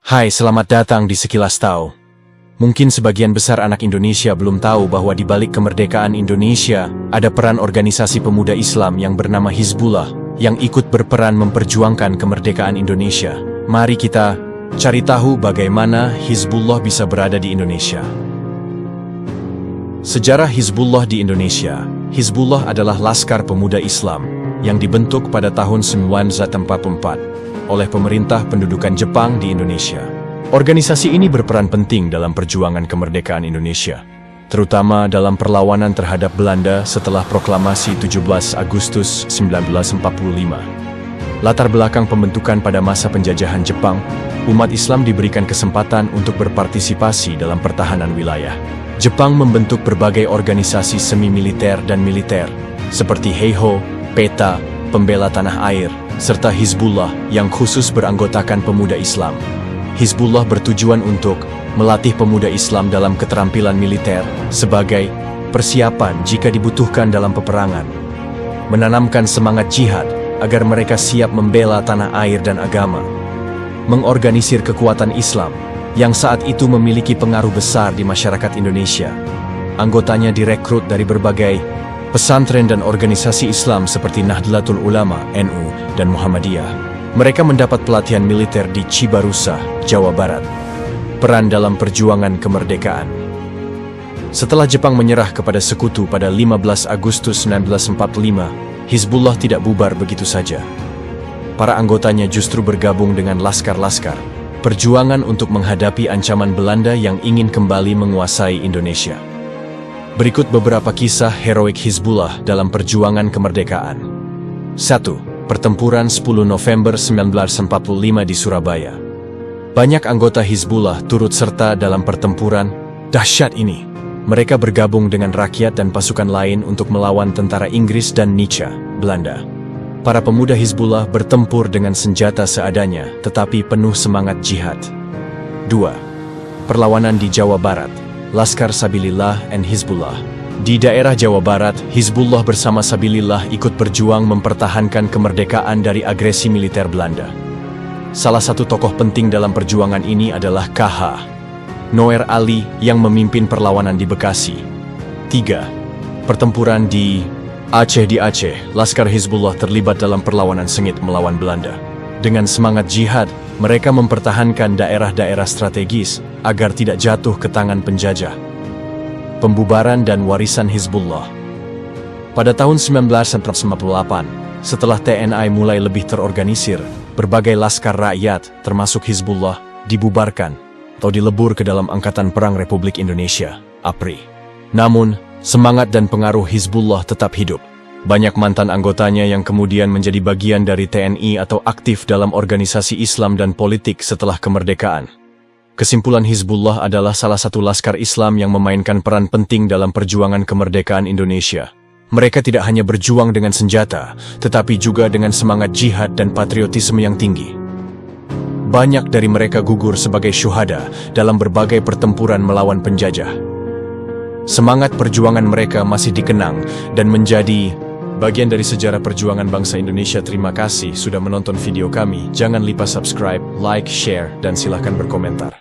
Hai, selamat datang di Sekilas Tahu. Mungkin sebagian besar anak Indonesia belum tahu bahwa di balik kemerdekaan Indonesia, ada peran organisasi pemuda Islam yang bernama Hizbullah, yang ikut berperan memperjuangkan kemerdekaan Indonesia. Mari kita cari tahu bagaimana Hizbullah bisa berada di Indonesia. Sejarah Hizbullah di Indonesia. Hizbullah adalah laskar pemuda Islam yang dibentuk pada tahun 1944 oleh pemerintah pendudukan Jepang di Indonesia. Organisasi ini berperan penting dalam perjuangan kemerdekaan Indonesia, terutama dalam perlawanan terhadap Belanda setelah proklamasi 17 Agustus 1945. Latar belakang pembentukan pada masa penjajahan Jepang, umat Islam diberikan kesempatan untuk berpartisipasi dalam pertahanan wilayah. Jepang membentuk berbagai organisasi semi-militer dan militer, seperti Heiho, PETA, Pembela Tanah Air, serta Hizbullah yang khusus beranggotakan pemuda Islam. Hizbullah bertujuan untuk melatih pemuda Islam dalam keterampilan militer sebagai persiapan jika dibutuhkan dalam peperangan, menanamkan semangat jihad agar mereka siap membela tanah air dan agama, mengorganisir kekuatan Islam yang saat itu memiliki pengaruh besar di masyarakat Indonesia. Anggotanya direkrut dari berbagai pesantren dan organisasi Islam seperti Nahdlatul Ulama, NU, dan Muhammadiyah. Mereka mendapat pelatihan militer di Cibarusah, Jawa Barat. Peran dalam perjuangan kemerdekaan. Setelah Jepang menyerah kepada sekutu pada 15 Agustus 1945, Hizbullah tidak bubar begitu saja. Para anggotanya justru bergabung dengan laskar-laskar perjuangan untuk menghadapi ancaman Belanda yang ingin kembali menguasai Indonesia. Berikut beberapa kisah heroik Hizbullah dalam perjuangan kemerdekaan. 1. Pertempuran 10 November 1945 di Surabaya. Banyak anggota Hizbullah turut serta dalam pertempuran dahsyat ini. Mereka bergabung dengan rakyat dan pasukan lain untuk melawan tentara Inggris dan Nietzsche, Belanda. Para pemuda Hizbullah bertempur dengan senjata seadanya, tetapi penuh semangat jihad. 2. Perlawanan di Jawa Barat. Laskar Sabilillah and Hizbullah. Di daerah Jawa Barat, Hizbullah bersama Sabilillah ikut berjuang mempertahankan kemerdekaan dari agresi militer Belanda. Salah satu tokoh penting dalam perjuangan ini adalah KH Noer Ali yang memimpin perlawanan di Bekasi. 3. Pertempuran di Aceh. Di Aceh, Laskar Hizbullah terlibat dalam perlawanan sengit melawan Belanda. Dengan semangat jihad, mereka mempertahankan daerah-daerah strategis agar tidak jatuh ke tangan penjajah. Pembubaran dan warisan Hizbullah. Pada tahun 1998, setelah TNI mulai lebih terorganisir, berbagai laskar rakyat, termasuk Hizbullah, dibubarkan atau dilebur ke dalam Angkatan Perang Republik Indonesia, APRI. Namun, semangat dan pengaruh Hizbullah tetap hidup. Banyak mantan anggotanya yang kemudian menjadi bagian dari TNI atau aktif dalam organisasi Islam dan politik setelah kemerdekaan. Kesimpulan, Hizbullah adalah salah satu laskar Islam yang memainkan peran penting dalam perjuangan kemerdekaan Indonesia. Mereka tidak hanya berjuang dengan senjata, tetapi juga dengan semangat jihad dan patriotisme yang tinggi. Banyak dari mereka gugur sebagai syuhada dalam berbagai pertempuran melawan penjajah. Semangat perjuangan mereka masih dikenang dan menjadi bagian dari sejarah perjuangan bangsa Indonesia. Terima kasih sudah menonton video kami. Jangan lupa subscribe, like, share, dan silakan berkomentar.